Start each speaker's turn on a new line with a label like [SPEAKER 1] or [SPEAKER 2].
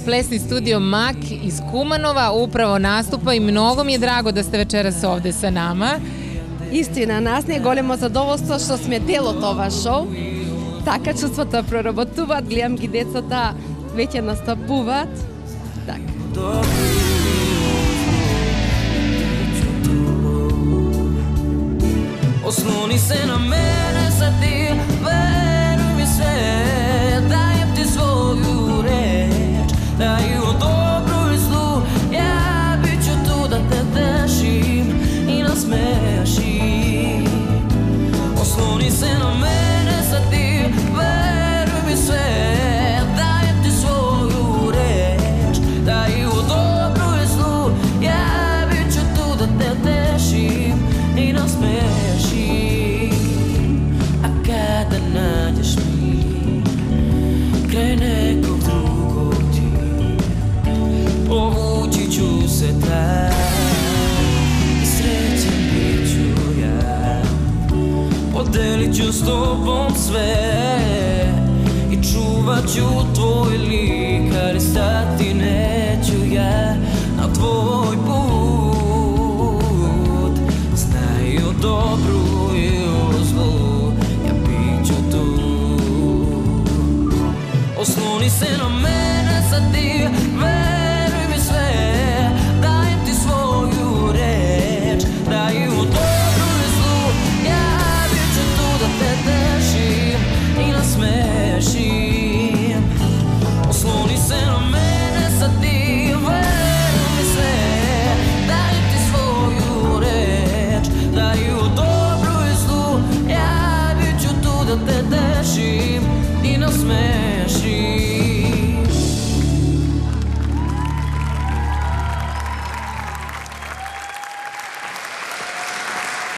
[SPEAKER 1] Plesni studio Mak iz Kumanova upravo nastupa i mnogo mi je drago da ste večeras ovde sa nama.
[SPEAKER 2] Истина, нас не е големо задоволство што сме дел од ова шоу. Така чувствата проработуваат, гледам ги децата веќе настапуваат. Така.
[SPEAKER 3] Osloni se na mene sad ti, veruj mi sve, dajem ti svoju reč, daju o dobru i zlu, ja bit ću tu da te tešim i nasmešim. Osloni se na mene sad ti, veruj mi sve, dajem ti svoju reč, daju o dobru i zlu, ja bit ću tu da te tešim i nasmešim. Kada nađeš mi kraj nekog drugog ti, povući ću se taj i srećan bit ću ja. Podelit ću s tobom sve i čuvat ću tvoj lik, ali stati neću ja na tvoj put. Znaj o dobru i o zlu, osloni se na mene sad ti,